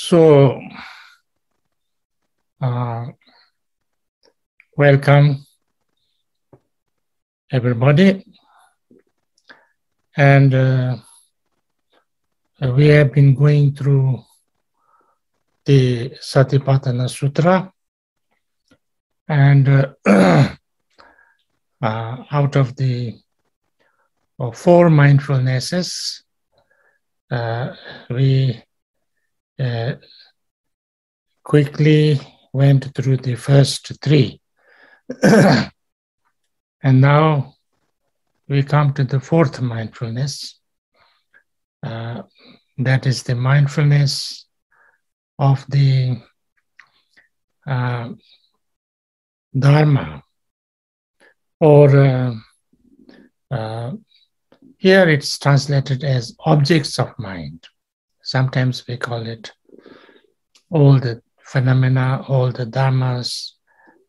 So, welcome everybody, and we have been going through the Satipatthana Sutta, and out of the four mindfulnesses, we quickly went through the first three. And now we come to the fourth mindfulness. That is the mindfulness of the Dharma, or here it's translated as objects of mind. Sometimes we call it all the phenomena, all the dharmas,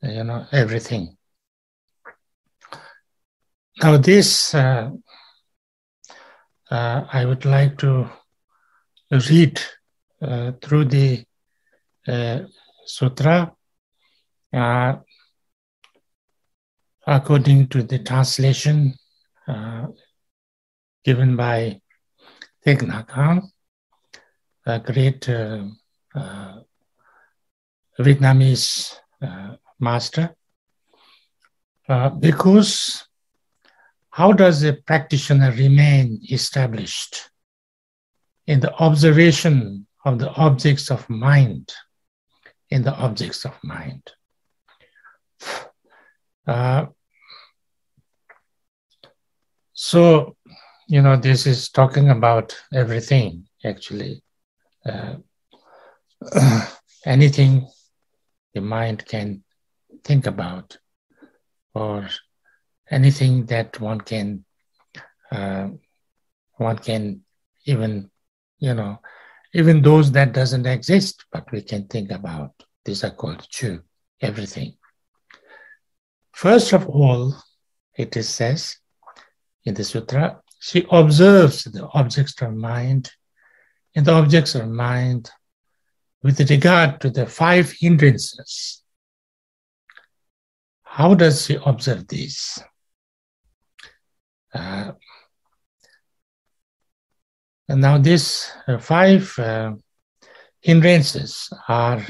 everything. Now this, I would like to read through the sutra according to the translation given by Thich Nhat Hanh, a great Vietnamese master. Because how does a practitioner remain established in the observation of the objects of mind, in the objects of mind? So, this is talking about everything, actually. Anything the mind can think about, or anything that one can even, even those that doesn't exist, but we can think about. These are called chu, everything. First of all, it says in the sutra, she observes the objects of mind, and the objects of mind with regard to the five hindrances. How does she observe these? And now these five hindrances are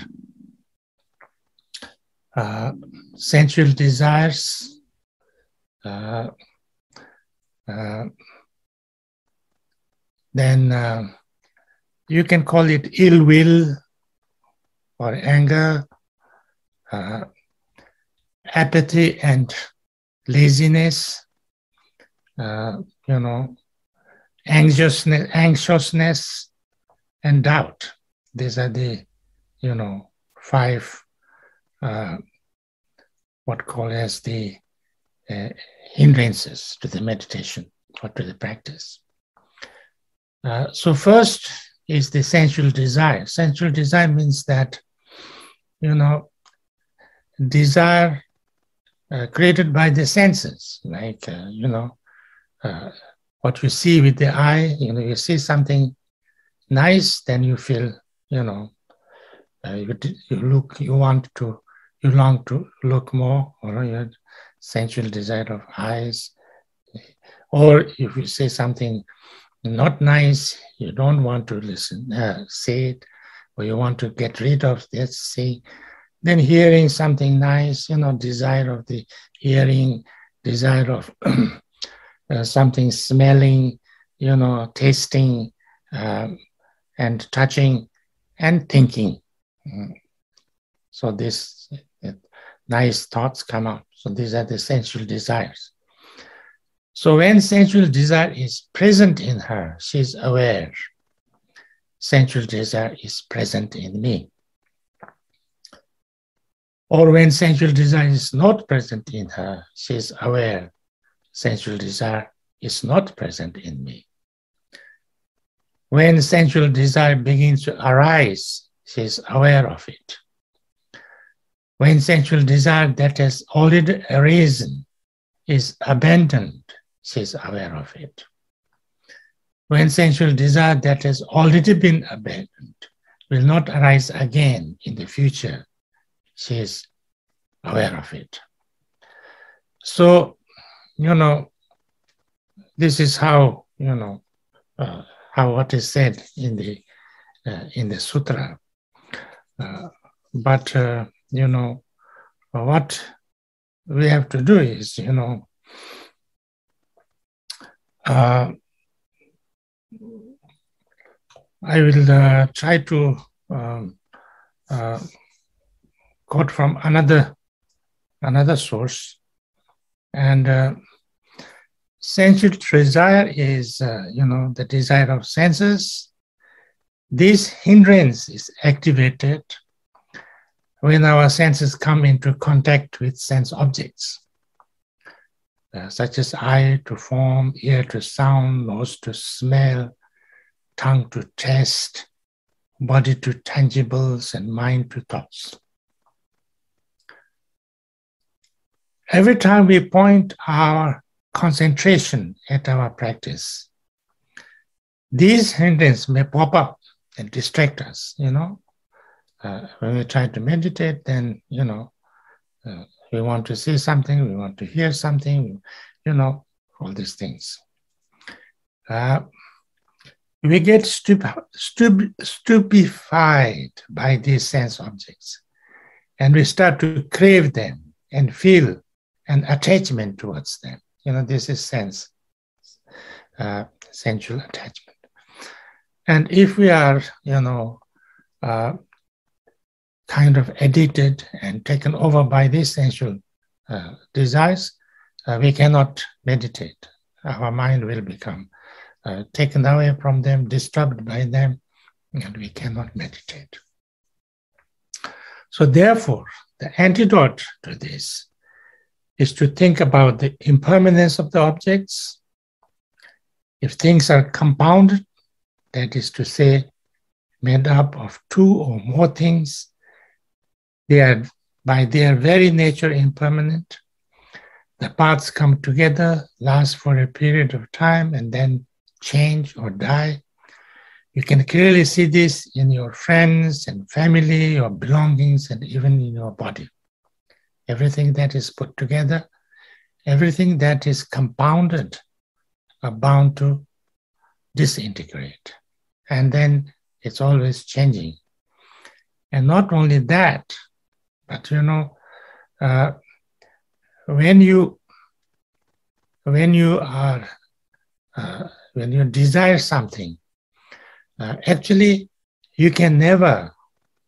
sensual desires, then you can call it ill will or anger, apathy and laziness, anxiousness and doubt. These are the, five, what called as the hindrances to the meditation or to the practice. So first is the sensual desire. Sensual desire means that, desire created by the senses, like, what you see with the eye, you see something nice, then you feel, you long to look more, or your sensual desire of eyes. Or if you say something not nice, you don't want to say it, or you want to get rid of this, say. Then hearing something nice, desire of the hearing, desire of something smelling, tasting, and touching, and thinking. So this nice thoughts come out. So these are the sensual desires. So when sensual desire is present in her, she is aware. Sensual desire is present in me. Or when sensual desire is not present in her, she is aware. Sensual desire is not present in me. When sensual desire begins to arise, she is aware of it. When sensual desire that has already arisen is abandoned, she is aware of it. When sensual desire that has already been abandoned will not arise again in the future. She is aware of it. So, this is how, how what is said in the sutra. But what we have to do is, I will try to quote from another source. And sensual desire is, the desire of senses. This hindrance is activated when our senses come into contact with sense objects, such as eye to form, ear to sound, nose to smell, tongue to taste, body to tangibles, and mind to thoughts. Every time we point our concentration at our practice, these hindrances may pop up and distract us, When we try to meditate, then, we want to see something, we want to hear something, all these things. We get stupefied by these sense objects, and we start to crave them and feel an attachment towards them. This is sensual attachment. And if we are, kind of addicted and taken over by these sensual desires, we cannot meditate. Our mind will become taken away from them, disturbed by them, and we cannot meditate. So therefore, the antidote to this is to think about the impermanence of the objects. If things are compounded, that is to say, made up of two or more things, they are by their very nature impermanent. The parts come together, last for a period of time, and then change or die. You can clearly see this in your friends and family, your belongings, and even in your body. Everything that is put together, everything that is compounded are bound to disintegrate. And then it's always changing. And not only that, but when you desire something, actually you can never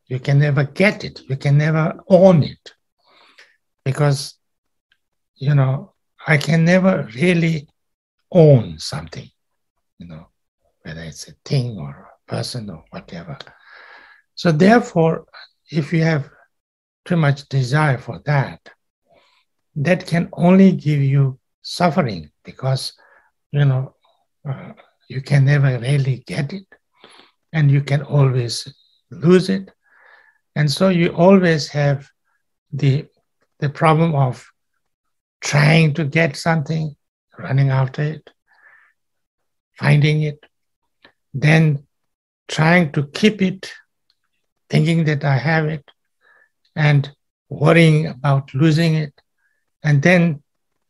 get it. You can never own it, because I can never really own something, whether it's a thing or a person or whatever. So therefore, if you have too much desire for that, that can only give you suffering, because you can never really get it, and you can always lose it. And so you always have the problem of trying to get something, running after it, finding it, then trying to keep it, thinking that I have it, and worrying about losing it, and then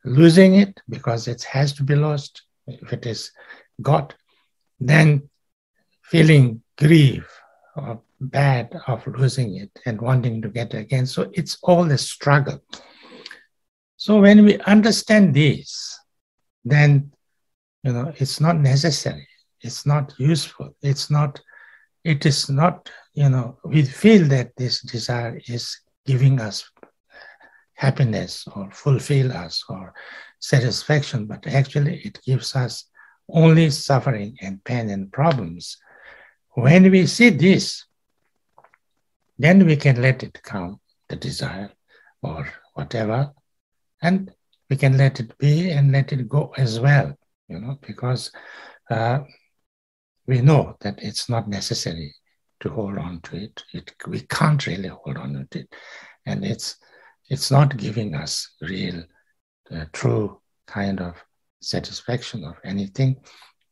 losing it because it has to be lost. If it is got, then feeling grief or bad of losing it and wanting to get it again. So it's all a struggle. So when we understand this, then it's not necessary, it's not useful, it is not, we feel that this desire is giving us happiness or fulfill us or satisfaction, but actually it gives us only suffering and pain and problems. When we see this, then we can let it come, the desire or whatever, and we can let it be and let it go as well, because we know that it's not necessary to hold on to it. We can't really hold on to it, and it's not giving us real, true kind of satisfaction of anything,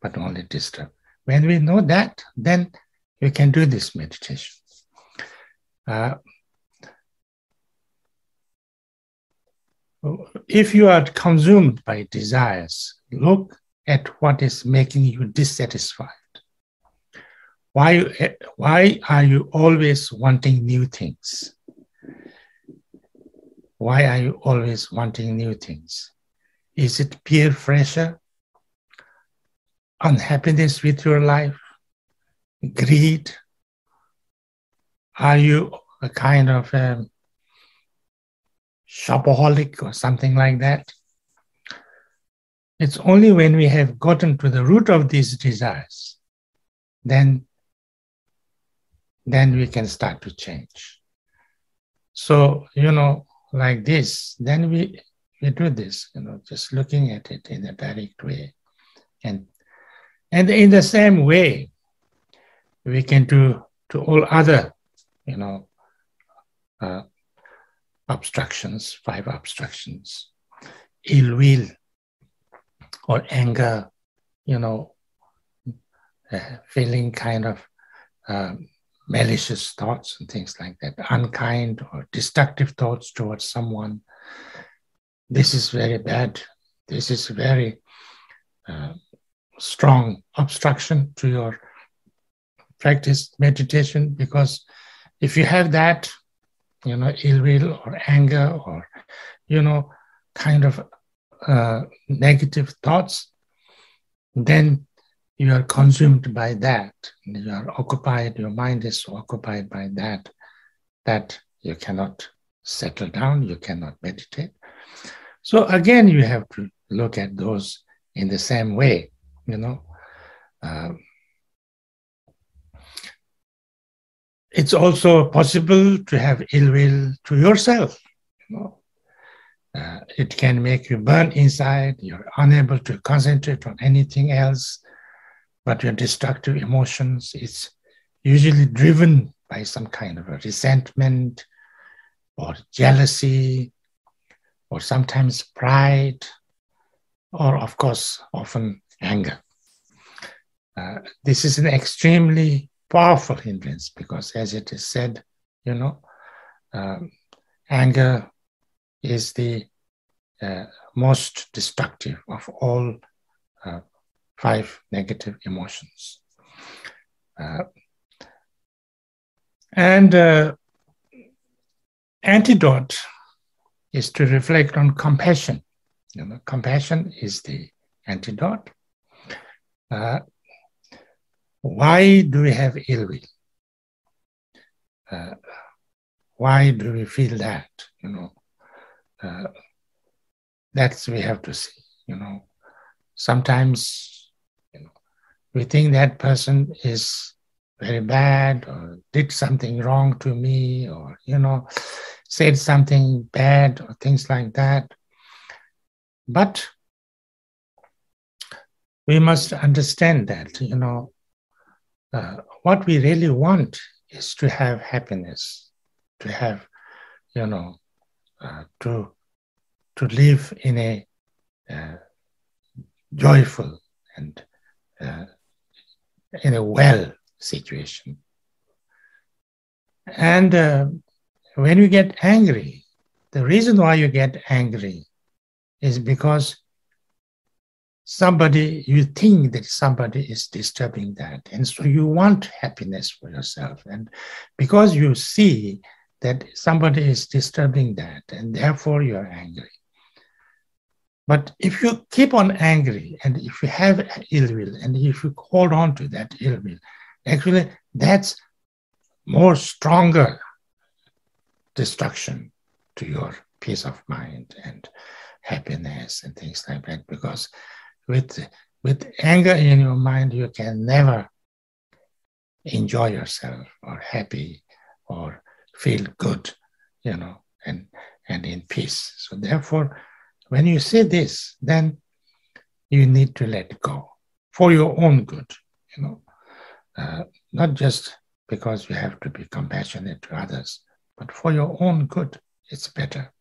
but only disturb. When we know that, then you can do this meditation. If you are consumed by desires, look at what is making you dissatisfied. Why are you always wanting new things? Why are you always wanting new things? Is it peer pressure? Unhappiness with your life? Greed? Are you a kind of shopaholic or something like that? It's only when we have gotten to the root of these desires, then we can start to change. So, like this, then we do this, just looking at it in a direct way. And in the same way, we can do to all other, obstructions, 5 obstructions, ill will or anger, feeling kind of malicious thoughts and things like that, unkind or destructive thoughts towards someone. This is very bad. This is very strong obstruction to your practice meditation, because if you have that, ill will or anger or, kind of negative thoughts, then you are consumed by that. You are occupied, your mind is so occupied by that you cannot settle down, you cannot meditate. So again, you have to look at those in the same way, It's also possible to have ill will to yourself. It can make you burn inside, you're unable to concentrate on anything else. But your destructive emotions is usually driven by some kind of a resentment or jealousy, or sometimes pride, or of course, often anger. This is an extremely powerful hindrance because, as it is said, anger is the most destructive of all 5 negative emotions. Antidote is to reflect on compassion. Compassion is the antidote. Why do we have ill will? Why do we feel that? That's we have to see. Sometimes we think that person is very bad or did something wrong to me or, said something bad or things like that. But we must understand that, what we really want is to have happiness, to have, to live in a joyful and in a well situation. And when you get angry, the reason why you get angry is because you think that somebody is disturbing that. And so you want happiness for yourself. And because you see that somebody is disturbing that, and therefore you're angry. But if you keep on angry, and if you have ill will, and if you hold on to that ill will, actually that's more stronger destruction to your peace of mind and happiness and things like that. Because with anger in your mind, you can never enjoy yourself or happy or feel good, and in peace. So therefore, when you say this, then you need to let go for your own good, not just because you have to be compassionate to others, but for your own good, it's better.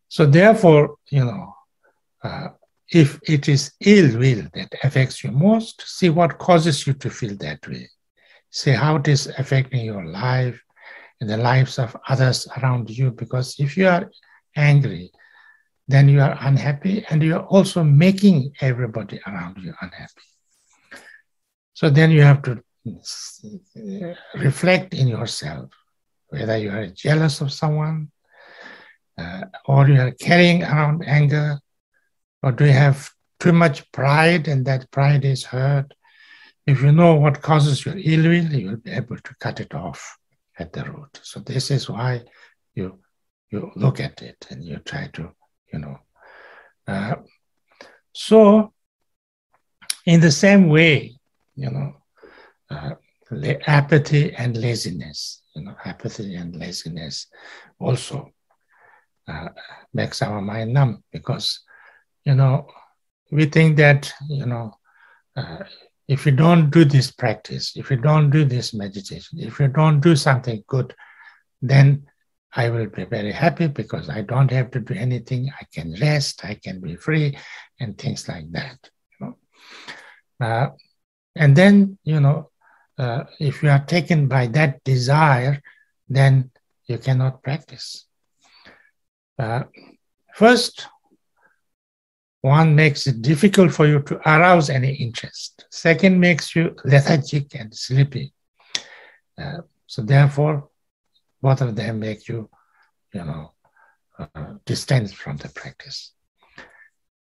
So therefore, if it is ill will that affects you most, see what causes you to feel that way. see how it is affecting your life and the lives of others around you. Because if you are angry, then you are unhappy and you are also making everybody around you unhappy. So then you have to reflect in yourself whether you are jealous of someone or you are carrying around anger, or do you have too much pride and that pride is hurt. If you know what causes your ill will, you will be able to cut it off at the root. So this is why you look at it and you try to, so in the same way, apathy and laziness, apathy and laziness also makes our mind numb, because, we think that, if you don't do this practice, if you don't do this meditation, if you don't do something good, then I will be very happy because I don't have to do anything. I can rest, I can be free, and things like that. And then, if you are taken by that desire, then you cannot practice. First, one makes it difficult for you to arouse any interest. Second, makes you lethargic and sleepy. So therefore, both of them make you, distant from the practice.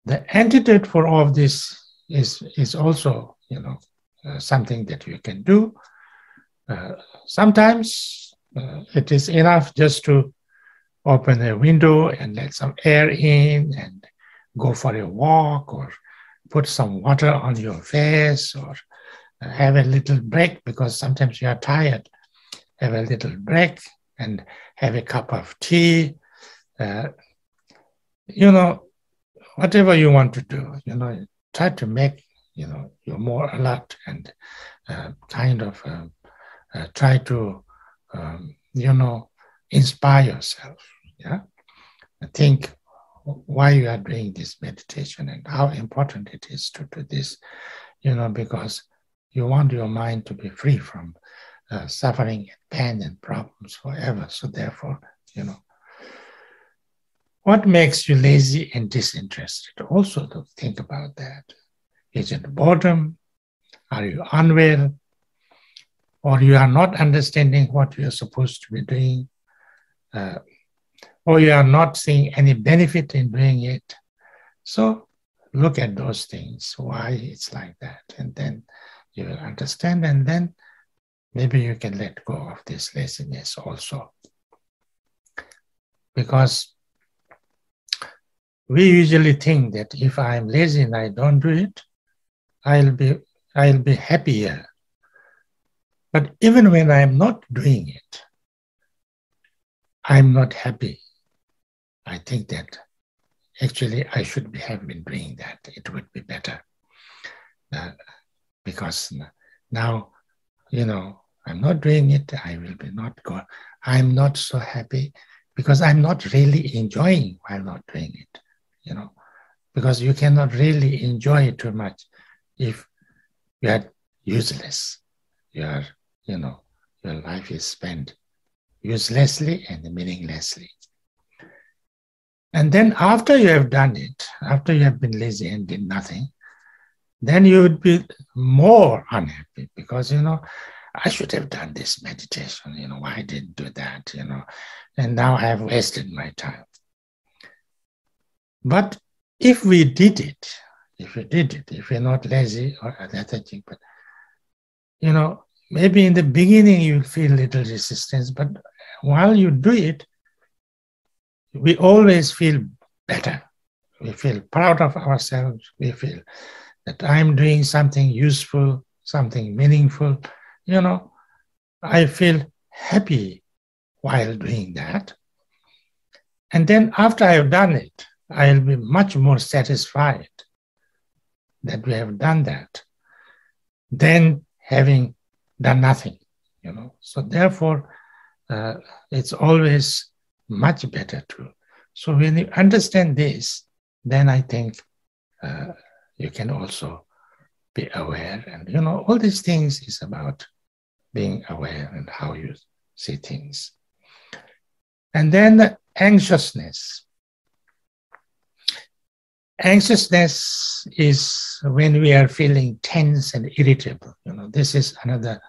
The antidote for all of this is also, something that you can do. Sometimes it is enough just to open a window and let some air in and go for a walk, or put some water on your face, or have a little break because sometimes you are tired. Have a little break and have a cup of tea. Whatever you want to do, try to make, you more alert and try to, inspire yourself. Yeah, think why you are doing this meditation and how important it is to do this, because you want your mind to be free from suffering and pain and problems forever. So therefore, what makes you lazy and disinterested? Also to think about that. Is it boredom? Are you unwell? Or you are not understanding what you are supposed to be doing? Or you are not seeing any benefit in doing it? So look at those things, why it's like that. And then you will understand, and then maybe you can let go of this laziness also. Because we usually think that if I am lazy and I don't do it, I'll be happier. But even when I am not doing it, I'm not happy. I think that actually I should have been doing that. It would be better. Because now, I'm not doing it. I will be not go. I'm not so happy because I'm not really enjoying while not doing it. Because you cannot really enjoy it too much if you are useless. Your life is spent uselessly and meaninglessly. And then after you have done it, after you have been lazy and did nothing, then you would be more unhappy because, I should have done this meditation, why I didn't do that, and now I have wasted my time. But if we did it, if we're not lazy or lethargic, but, maybe in the beginning you feel little resistance, but while you do it, we always feel better. We feel proud of ourselves. We feel that I'm doing something useful, something meaningful. I feel happy while doing that. And then after I have done it, I'll be much more satisfied that we have done that than having done nothing, So therefore, it's always much better to. So when you understand this, then I think you can also be aware. And, all these things is about being aware and how you see things. And then anxiousness. Anxiousness is when we are feeling tense and irritable. This is another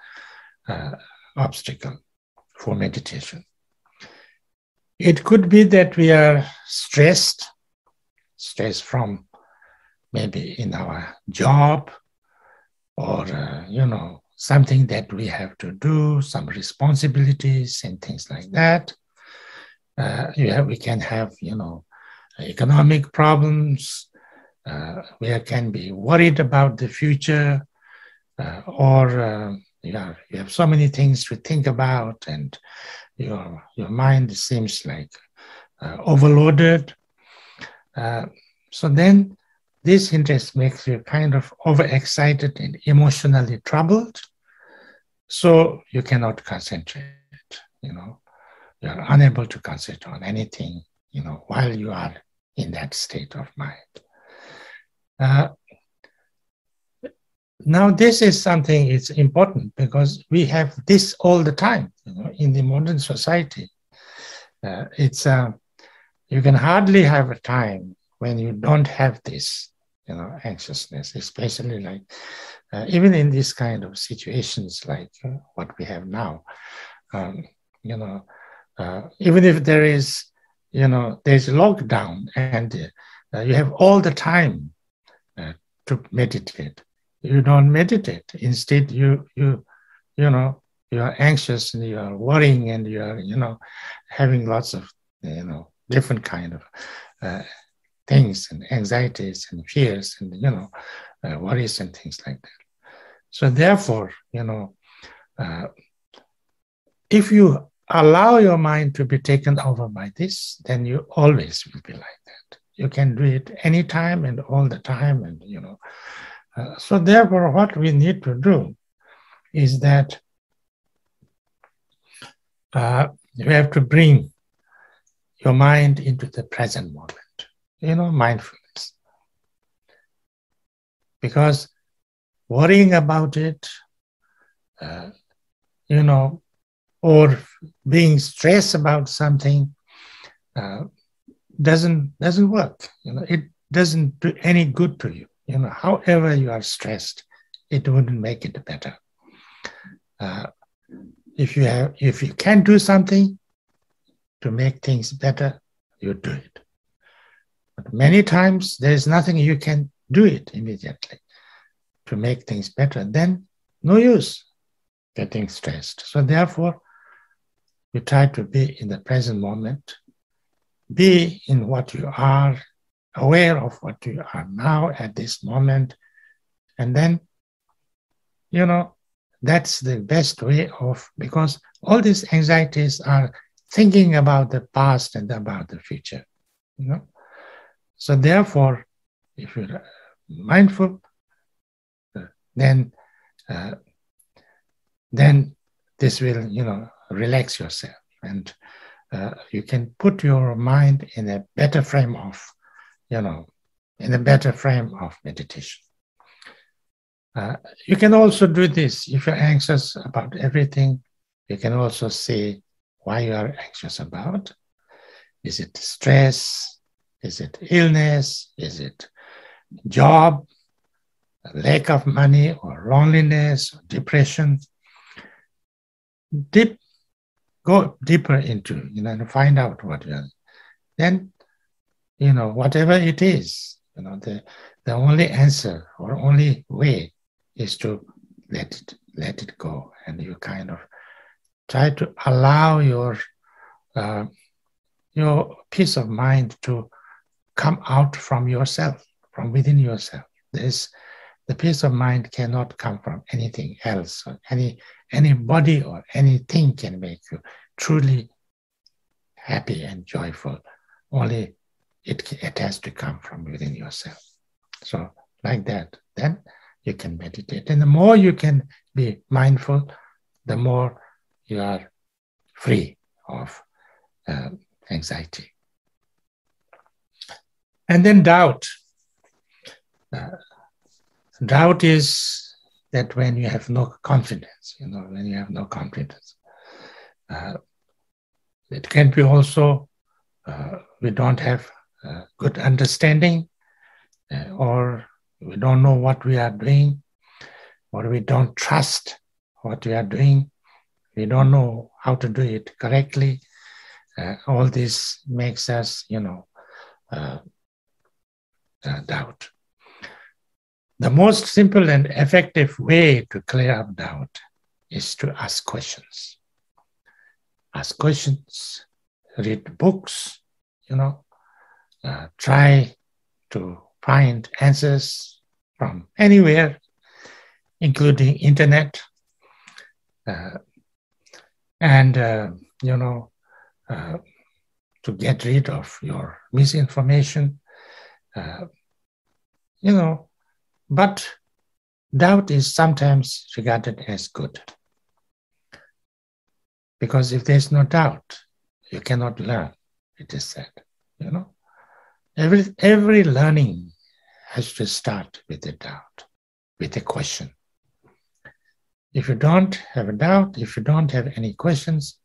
obstacle for meditation. It could be that we are stressed from maybe in our job or, something that we have to do, some responsibilities and things like that. We can have, economic problems. We can be worried about the future, or you have so many things to think about, and your mind seems like overloaded. So then this interest makes you kind of overexcited and emotionally troubled. So you cannot concentrate, You are unable to concentrate on anything, while you are in that state of mind. Now this is something it's important because we have this all the time, in the modern society. You can hardly have a time when you don't have this, anxiousness, especially like even in this kind of situations like what we have now. Even if there is, there's lockdown and you have all the time to meditate. You don't meditate. Instead, you are anxious and you are worrying and you are, having lots of, different kind of things and anxieties and fears and, worries and things like that. So therefore, if you allow your mind to be taken over by this, then you always will be like that. You can do it anytime and all the time, and so therefore, what we need to do is that you have to bring your mind into the present moment, mindfulness. Because worrying about it, or being stressed about something doesn't work. It doesn't do any good to you. However you are stressed, it wouldn't make it better. If you can do something to make things better, you do it. But many times there's nothing you can do it immediately to make things better. Then no use getting stressed. So therefore, you try to be in the present moment, be in what you are, aware of what you are now at this moment, and then, that's the best way of, because all these anxieties are thinking about the past and about the future, So therefore, if you're mindful, then this will, relax yourself, and you can put your mind in a better frame of, meditation. You can also do this if you're anxious about everything. You can also see why you are anxious about. Is it stress? Is it illness? Is it job? Lack of money, or loneliness, or depression? Go deeper into, and find out what you are. Then, whatever it is, the only answer or only way is to let it go, and you kind of try to allow your peace of mind to come out from yourself, from within yourself. The peace of mind cannot come from anything else, or anybody or anything can make you truly happy and joyful. Only it has to come from within yourself. So like that, then you can meditate. And the more you can be mindful, the more you are free of anxiety. And then doubt. Doubt is that when you have no confidence, when you have no confidence. It can be also we don't have good understanding, or we don't know what we are doing, or we don't trust what we are doing. We don't know how to do it correctly. All this makes us, doubt. The most simple and effective way to clear up doubt is to ask questions. Ask questions, read books, try to find answers from anywhere, including internet, and to get rid of your misinformation, but doubt is sometimes regarded as good. Because if there's no doubt, you cannot learn, it is said. Every learning has to start with a doubt, with a question. If you don't have a doubt, if you don't have any questions,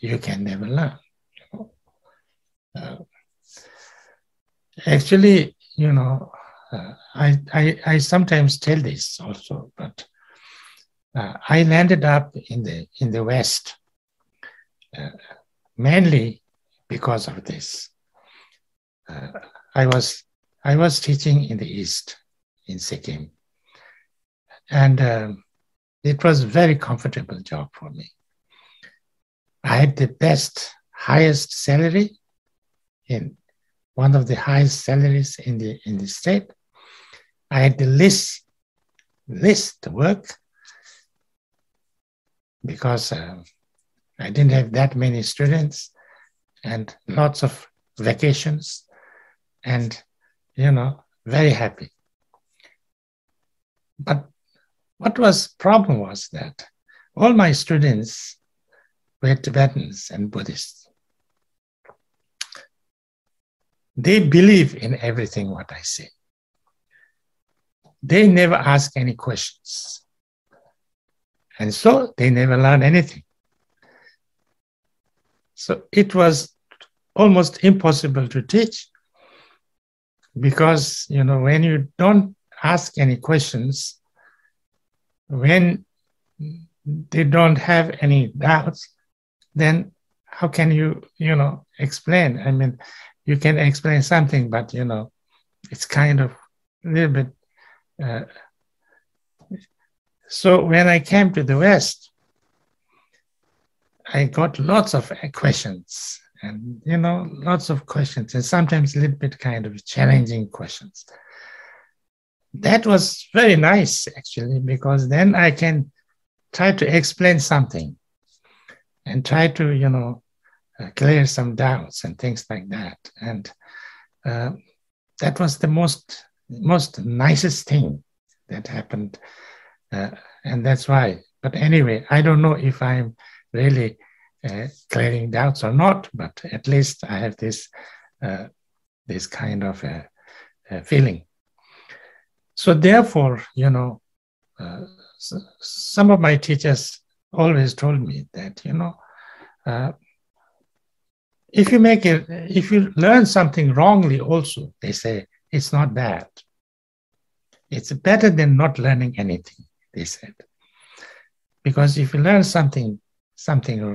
you can never learn. Actually, I sometimes tell this also, but I landed up in the West mainly because of this. I was teaching in the East, in Sikkim, and it was a very comfortable job for me. I had the highest salary, in one of the highest salaries in the state. I had the least work because I didn't have that many students and lots of vacations, and very happy. But what was problem was that all my students were Tibetans and Buddhists. They believe in everything what I say. They never ask any questions. And so they never learn anything. So it was almost impossible to teach, because, when you don't ask any questions, when they don't have any doubts, then how can you, explain? I mean, you can explain something, but, it's kind of a little bit. So when I came to the West, I got lots of questions, and, lots of questions, and sometimes a little bit kind of challenging questions. That was very nice, actually, because then I can try to explain something and try to, clear some doubts and things like that. And that was the most nicest thing that happened. And that's why. But anyway, I don't know if I'm really clearing doubts or not, but at least I have this kind of feeling. So therefore, some of my teachers always told me that, if you learn something wrongly also, they say, it's not bad. It's better than not learning anything, they said. Because if you learn something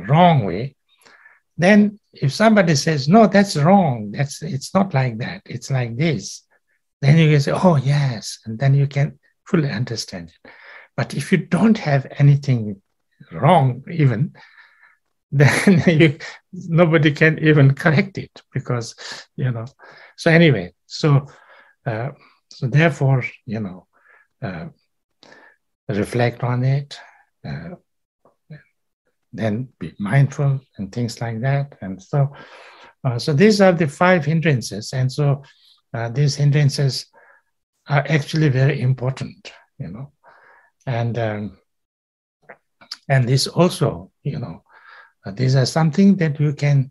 wrong way, then if somebody says, no, that's wrong, it's not like that, it's like this, then you can say, oh, yes, and then you can fully understand it. But if you don't have anything wrong even, then nobody can even correct it, because, So anyway, so therefore, reflect on it, then be mindful and things like that. And so these are the 5 hindrances. And so these hindrances are actually very important, and this also, these are something that you can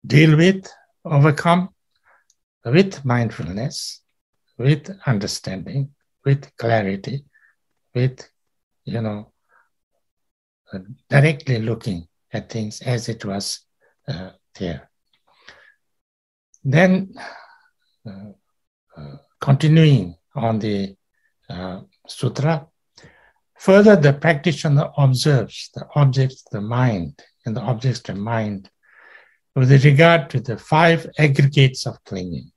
deal with, overcome with mindfulness, with understanding, with clarity, with, directly looking at things as it was there. Then, continuing on the sutra, further the practitioner observes the objects of the mind and the objects of the mind with regard to the 5 aggregates of clinging.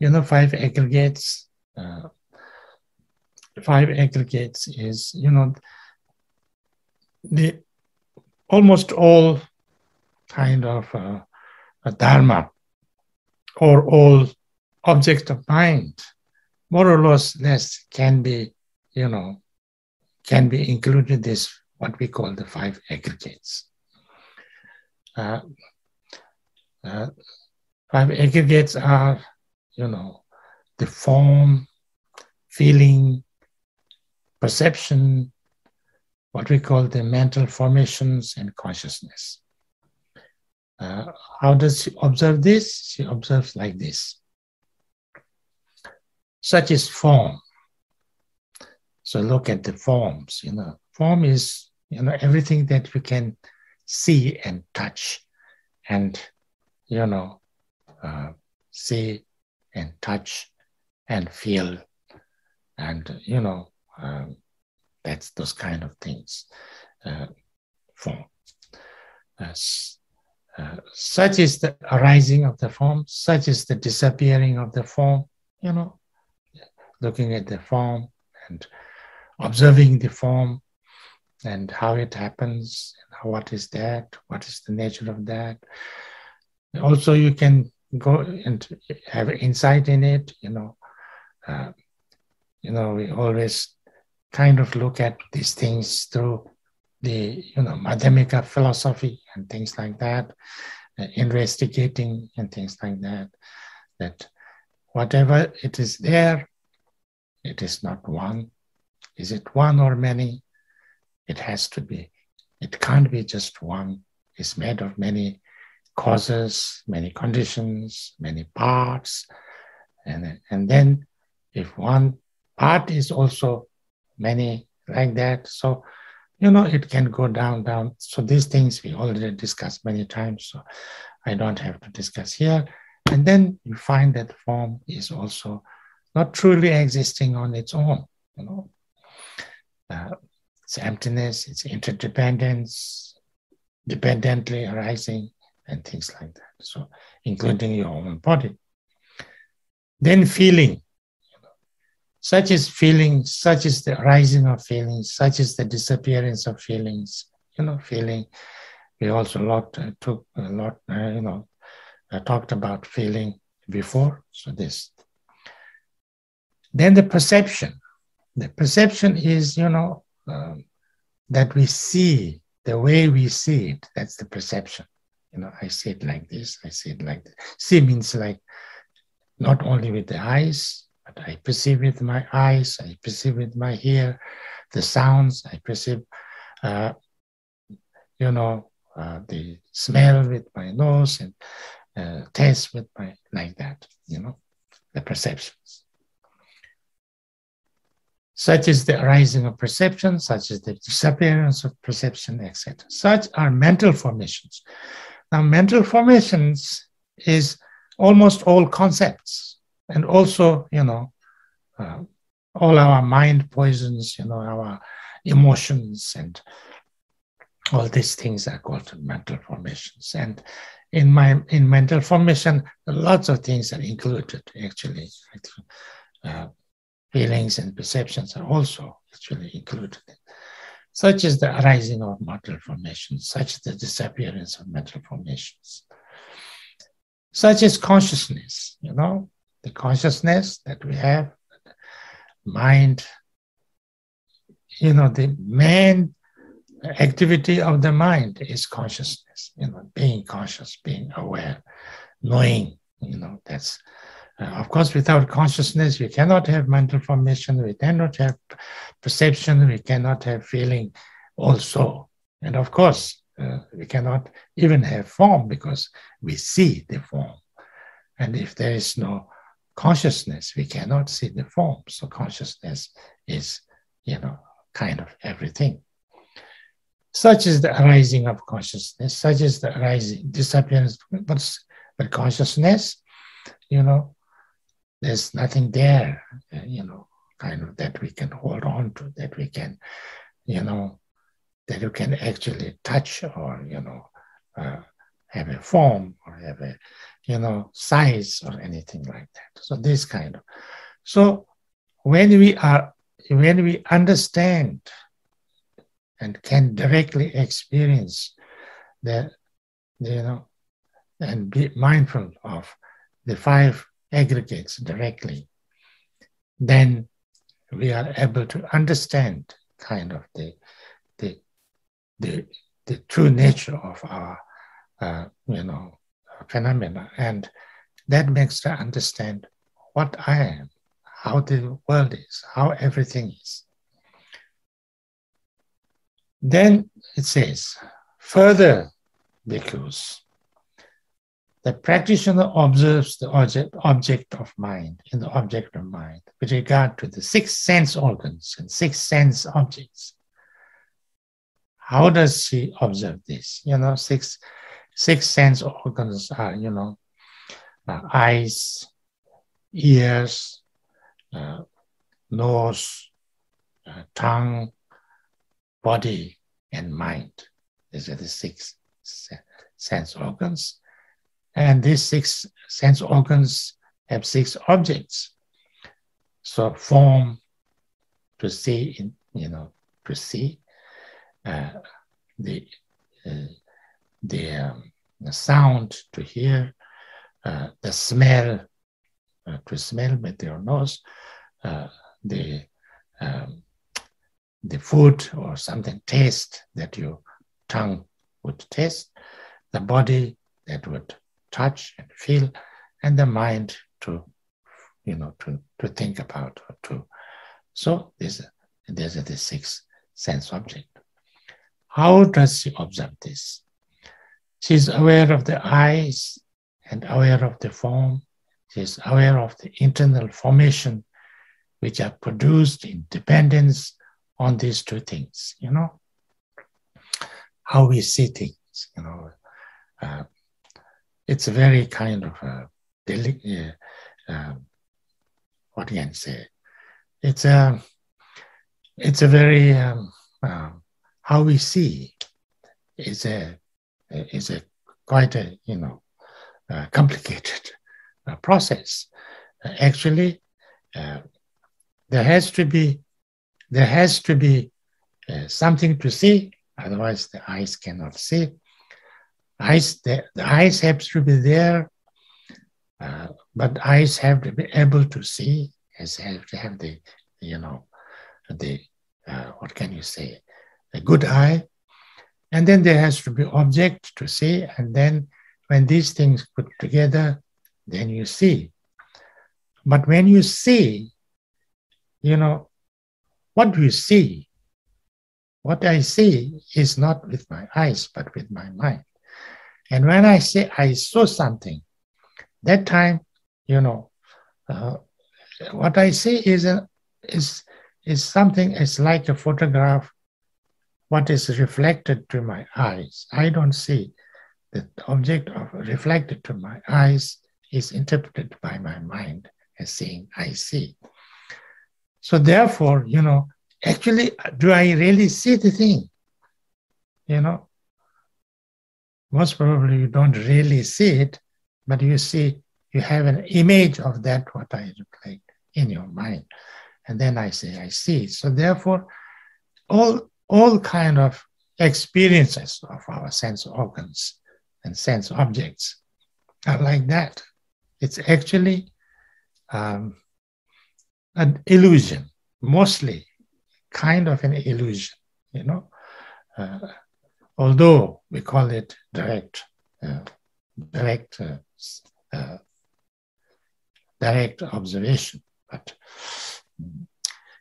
5 aggregates. 5 aggregates is, the almost all kind of a dharma or all objects of mind, more or less can be, can be included in this, what we call the 5 aggregates. 5 aggregates are, the form, feeling, perception, what we call the mental formations and consciousness. How does she observe this? She observes like this. Such is form. So look at the forms, Form is, everything that you can see and touch and, see and touch and feel and, that's those kind of things. Form. Such is the arising of the form, such is the disappearing of the form, looking at the form and observing the form and how it happens, and what is that, what is the nature of that. Also, you can go and have insight in it, we always kind of look at these things through the, Madhyamika philosophy and things like that, investigating and things like that, that whatever it is there, it is not one. Is it one or many? It has to be. It can't be just one. It's made of many causes, many conditions, many parts. And then if one part is also many like that, so, it can go down. So these things we already discussed many times, so I don't have to discuss here. And then you find that form is also not truly existing on its own, It's emptiness, it's interdependence, dependently arising, and things like that. So, including your own body. Then feeling. Such is feeling, such is the arising of feelings, such is the disappearance of feelings. Feeling. We also talked about feeling before. So this. Then the perception. The perception is, that we see, the way we see it, that's the perception. I see it like this, I see it like that. See means like not only with the eyes, but I perceive with my eyes, I perceive with my ear, the sounds, I perceive, the smell with my nose and taste with my, like that, the perceptions. Such is the arising of perception, such is the disappearance of perception, etc. Such are mental formations. Now, mental formations is almost all concepts, and also, all our mind poisons, our emotions, and all these things are called mental formations. And in mental formation, lots of things are included, actually. Feelings and perceptions are also actually included. Such is the arising of mental formations, such is the disappearance of mental formations. Such is consciousness, the consciousness that we have, mind, the main activity of the mind is consciousness, being conscious, being aware, knowing, that's of course, without consciousness, we cannot have mental formation, we cannot have perception, we cannot have feeling also. And of course, we cannot even have form because we see the form. And if there is no consciousness, we cannot see the form. So consciousness is, kind of everything. Such is the arising of consciousness, such is the arising, disappearance. But consciousness, there's nothing there, kind of that we can hold on to, that we can, that you can actually touch or, have a form or have a, size or anything like that. So this kind of. So when we understand and can directly experience the, and be mindful of the five aggregates directly, then we are able to understand kind of the true nature of our, phenomena. And that makes us understand what I am, how the world is, how everything is. Then it says, further, bhikkhus, the practitioner observes the object of mind, in the object of mind, with regard to the 6 sense organs and 6 sense objects. How does she observe this? 6 sense organs are, eyes, ears, nose, tongue, body, and mind. These are the 6 sense organs. And these 6 sense organs have 6 objects. So form, to see, to see, the sound, to hear, the smell, to smell with your nose, the food or something, taste that your tongue would taste, the body that would touch and feel, and the mind to, to think about. Or to. So these are the 6 sense objects. How does she observe this? She is aware of the eyes and aware of the form. She is aware of the internal formation which are produced in dependence on these 2 things, how we see things, it's a very kind of what can I say? It's a very how we see is a quite a complicated process. Actually, there has to be something to see, otherwise the eyes cannot see. The eyes have to be there, but eyes have to be able to see, have to have the, what can you say, a good eye. And then there has to be object to see, and then when these things put together, then you see. But when you see, what do you see? What I see is not with my eyes, but with my mind. And when I say I saw something, that time, what I see is something, it's like a photograph, what is reflected to my eyes. I don't see the object of reflected to my eyes is interpreted by my mind as saying I see. So therefore, actually, do I really see the thing? Most probably you don't really see it, but you have an image of that, what I reflect in your mind. And then I say, I see. So therefore, all kind of experiences of our sense organs and sense objects are like that. It's actually an illusion, mostly kind of an illusion, although we call it direct observation. But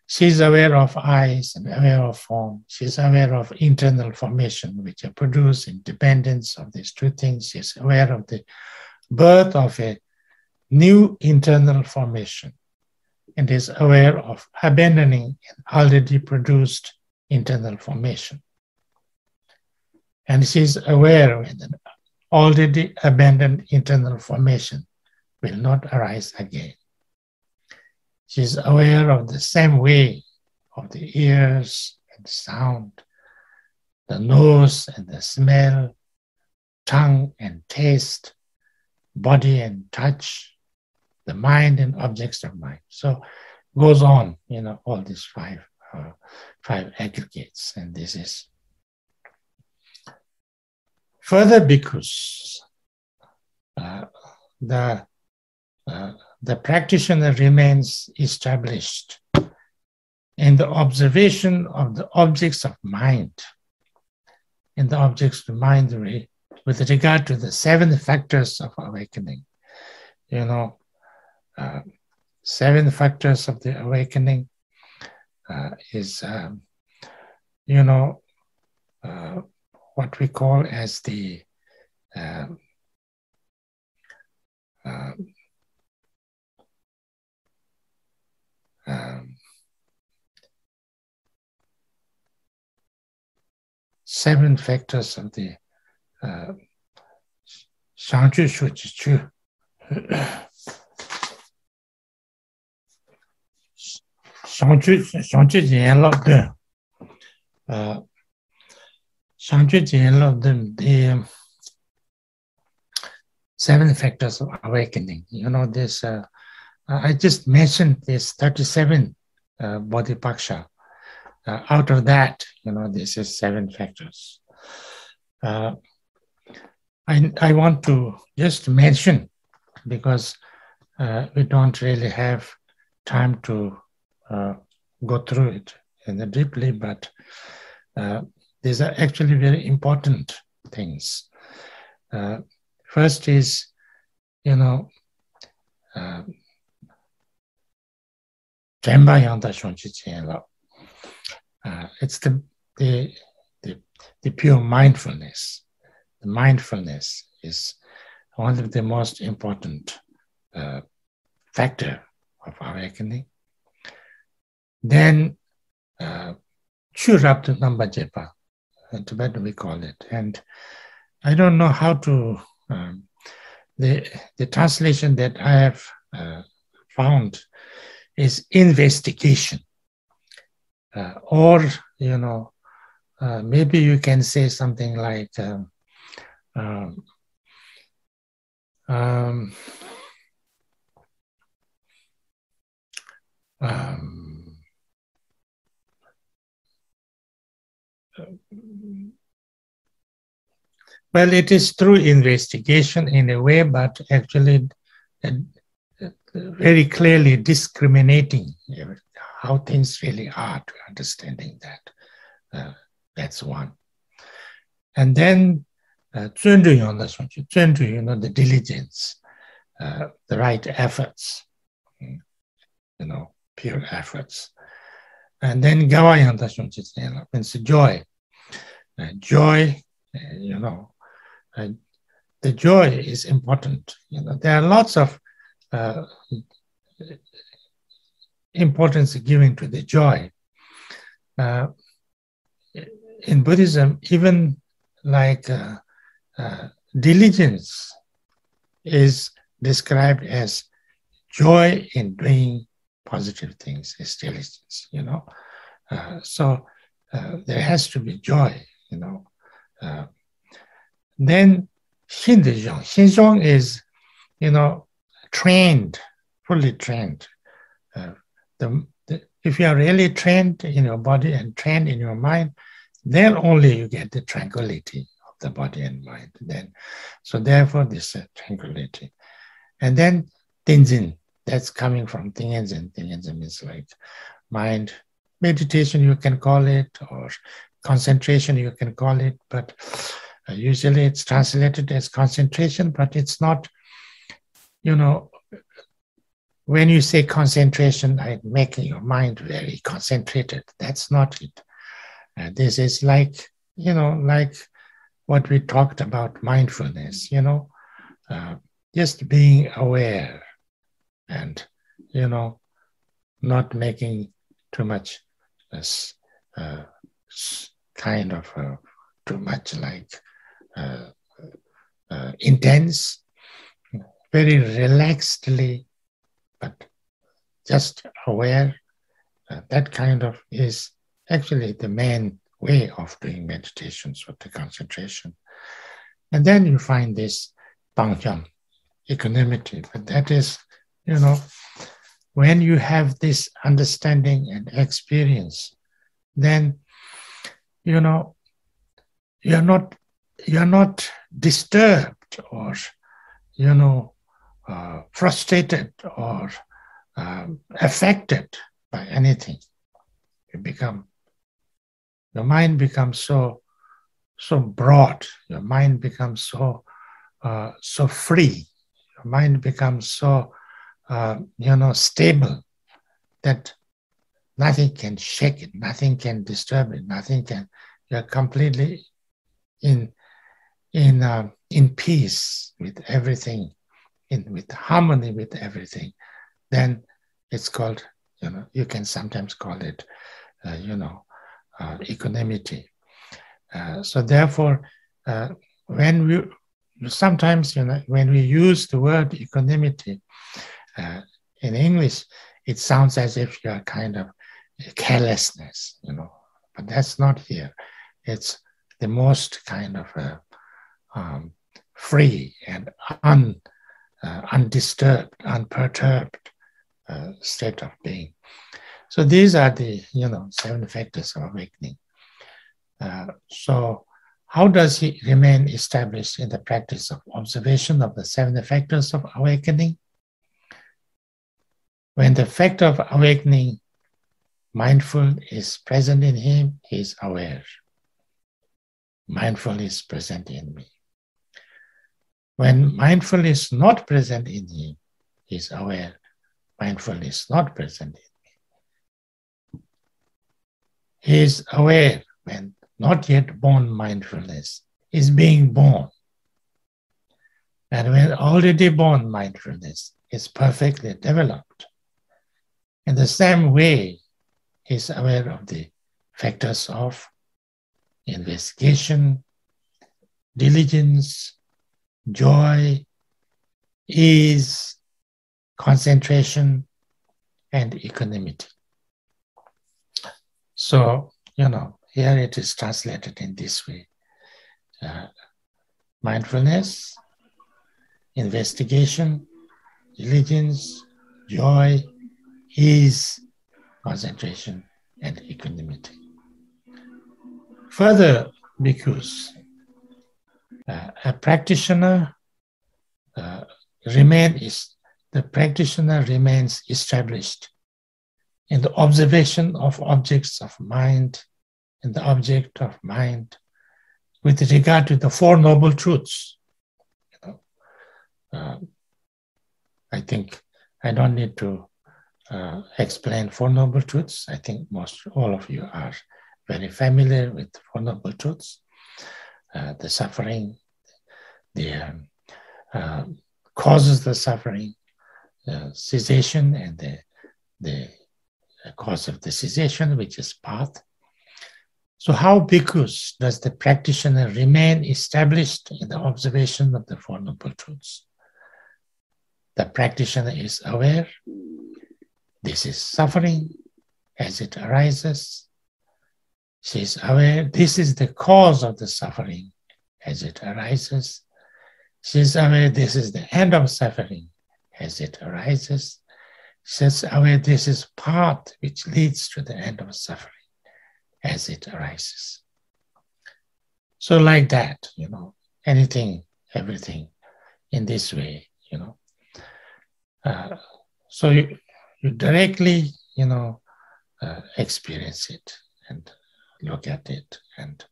she's aware of eyes and aware of form. She's aware of internal formation, which are produced in dependence of these 2 things. She's aware of the birth of a new internal formation and is aware of abandoning an already produced internal formation. And she is aware that an already abandoned internal formation will not arise again. She is aware of the same way of the ears and sound, the nose and the smell, tongue and taste, body and touch, the mind and objects of mind. So goes on, all these five aggregates. And this is further because the practitioner remains established in the observation of the objects of mind, in the objects of mind with regard to the 7 factors of awakening. 7 factors of the awakening is, what we call as the 7 factors of the 相聚数之趣。相聚见了的相聚见了的 the 7 factors of awakening. This I just mentioned this 37 bodhipaksha. Out of that, this is 7 factors. I want to just mention, because we don't really have time to go through it deeply, but these are actually very important things. First is, it's the pure mindfulness. The mindfulness is one of the most important factor of awakening. Then, Churabdu Nambajepa, in Tibetan we call it. And I don't know how to, the translation that I have found is investigation. Or, maybe you can say something like, well, it is through investigation in a way, but actually very clearly discriminating how things really are, to understanding that. That's one. And then, the diligence, the right efforts, pure efforts. And then Gavayanta means joy. Joy, the joy is important. There are lots of importance given to the joy. In Buddhism, even like diligence is described as joy in doing positive things, is diligence, So there has to be joy, Then Xinzhong. Xinzhong is, trained, fully trained. If you are really trained in your body and trained in your mind, then only you get the tranquility of the body and mind. So therefore, this tranquility. And then Tenzin, that's coming from Tengen. Tengen is like mind meditation, you can call it, or concentration, you can call it, but usually it's translated as concentration, but it's not, when you say concentration, like making your mind very concentrated, that's not it. This is like, like what we talked about mindfulness, just being aware, and, not making too much kind of too much like intense, very relaxedly, but just aware. That kind of is actually the main way of doing meditations with the concentration. And then you find this pangyam, equanimity. But that is, when you have this understanding and experience, then, you're not disturbed or, frustrated or affected by anything. Your mind becomes so broad. Your mind becomes so free. Your mind becomes so stable that nothing can shake it, nothing can disturb it, you're completely in peace with everything, with harmony with everything. Then it's called, you can sometimes call it, equanimity. So therefore, when we use the word equanimity in English, it sounds as if you're kind of carelessness, but that's not here. It's the most kind of free and undisturbed, unperturbed state of being. So these are the 7 factors of awakening. So how does he remain established in the practice of observation of the 7 factors of awakening? When the factor of awakening, mindful, is present in him, he is aware. Mindful is present in me. When mindful is not present in him, he is aware. Mindful is not present in me. He is aware when not yet born mindfulness is being born. And when already born mindfulness is perfectly developed. In the same way, he is aware of the factors of investigation, diligence, joy, ease, concentration, and equanimity. So, here it is translated in this way. Mindfulness, investigation, diligence, joy, ease, concentration, and equanimity. Further, because a practitioner remains established in the observation of objects of mind, in the object of mind, with regard to the 4 noble truths. I think I don't need to explain 4 noble truths. I think all of you are very familiar with 4 noble truths. The suffering, the causes the suffering, cessation, and the cause of the cessation, which is path. So how, bhikkhus, does the practitioner remain established in the observation of the 4 noble truths? The practitioner is aware. This is suffering as it arises. She is aware this is the cause of the suffering as it arises. She is aware this is the end of suffering as it arises. She is aware this is path which leads to the end of suffering as it arises. So like that, anything, everything in this way, So you directly, experience it and look at it and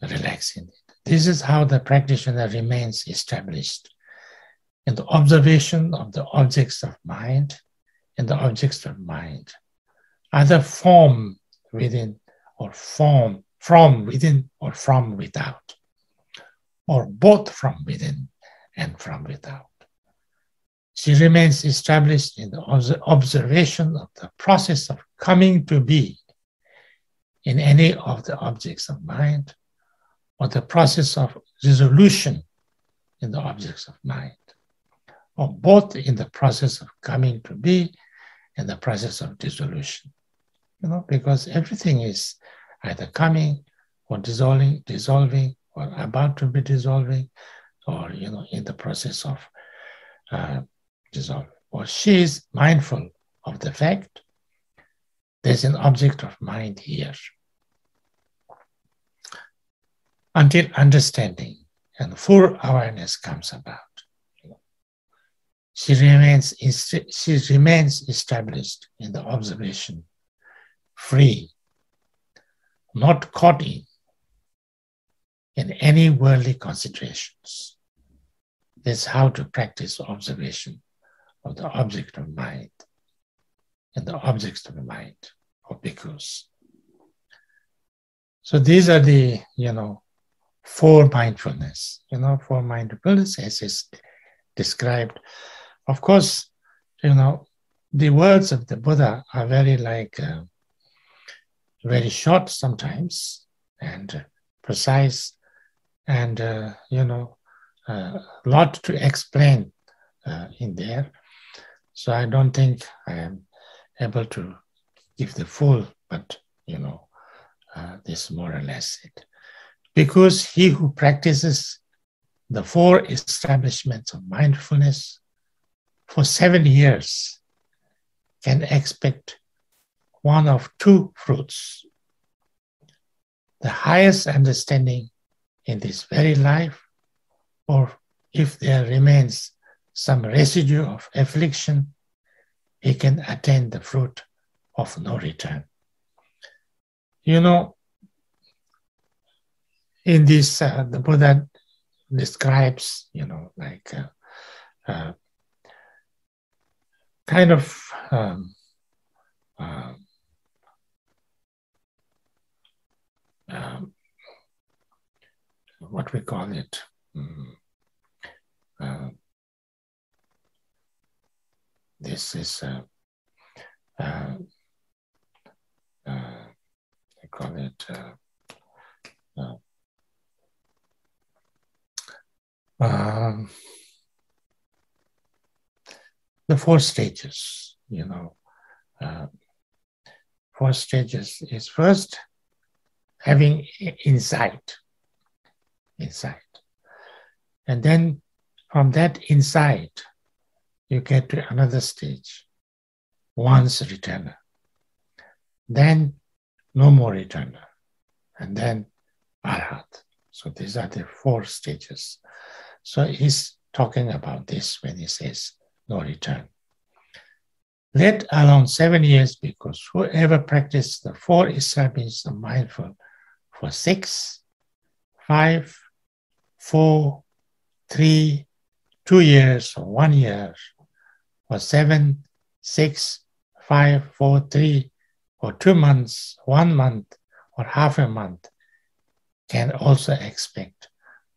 relax in it. This is how the practitioner remains established in the observation of the objects of mind, and the objects of mind, either form within or form from within or from without, or both from within and from without. She remains established in the observation of the process of coming to be in any of the objects of mind, or the process of resolution in the objects of mind, or both in the process of coming to be and the process of dissolution. Because everything is either coming or dissolving, or about to be dissolving, or in the process of dissolving. Or she is mindful of the fact there's an object of mind here. Until understanding and full awareness comes about, she remains established in the observation, free, not caught in any worldly considerations. That's how to practice observation of the object of mind and the objects of the mind of bhikkhus. So these are the, four mindfulness, four mindfulness as is described. Of course, the words of the Buddha are very short sometimes and precise, and a lot to explain in there. So I don't think I am able to give the full, but this more or less it. Because he who practices the four establishments of mindfulness for 7 years can expect one of two fruits: the highest understanding in this very life, or if there remains some residue of affliction, he can attain the fruit of no return. In this, the Buddha describes, kind of what we call it, this is, I call it, the 4 stages, 4 stages is first having insight. And then from that insight, you get to another stage, once returner. Then no more returner. And then arhat. So these are the 4 stages. So he's talking about this when he says no return. Let alone 7 years, because whoever practiced the 4 establishments of mindful for 6, 5, 4, 3, 2 years, or 1 year, or 7, 6, 5, 4, 3, or 2 months, 1 month, or half a month, can also expect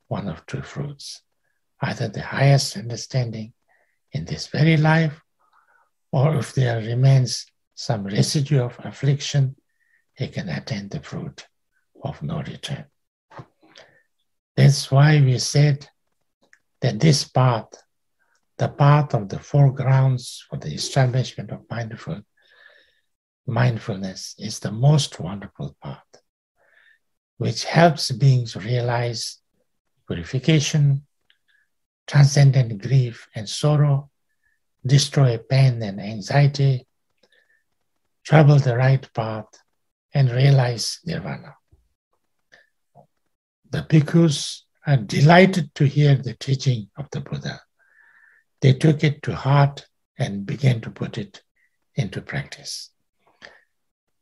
one of 2 fruits: either the highest understanding in this very life, or if there remains some residue of affliction, he can attain the fruit of no return. That's why we said that this path, the path of the 4 grounds for the establishment of mindfulness, is the most wonderful path, which helps beings realize purification, transcendent grief and sorrow, destroy pain and anxiety, travel the right path, and realize nirvana. The bhikkhus are delighted to hear the teaching of the Buddha. They took it to heart and began to put it into practice.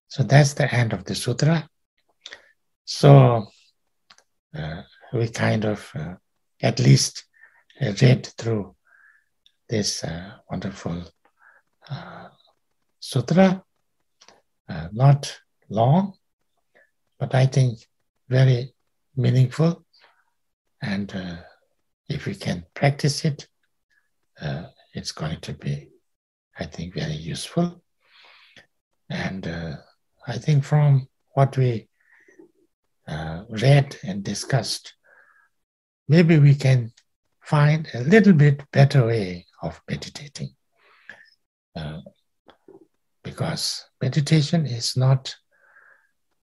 So that's the end of the sutra. So we kind of at least read through this wonderful sutra. Not long, but I think very meaningful. And if we can practice it, it's going to be, I think, very useful. And I think from what we read and discussed, maybe we can find a little bit better way of meditating. Because meditation is not,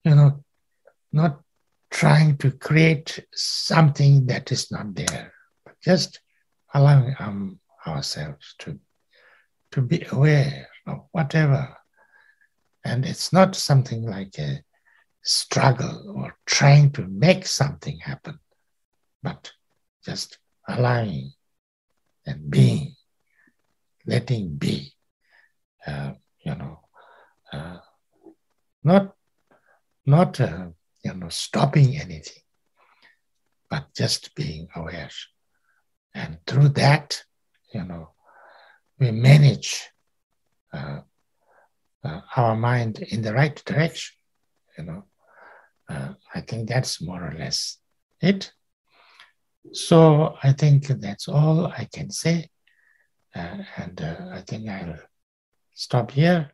not trying to create something that is not there, but just allowing ourselves to be aware of whatever. And it's not something like a struggle or trying to make something happen, but just allowing and being, letting be, not stopping anything, but just being aware. And through that, we manage our mind in the right direction. I think that's more or less it. So I think that's all I can say. And I think I'll stop here.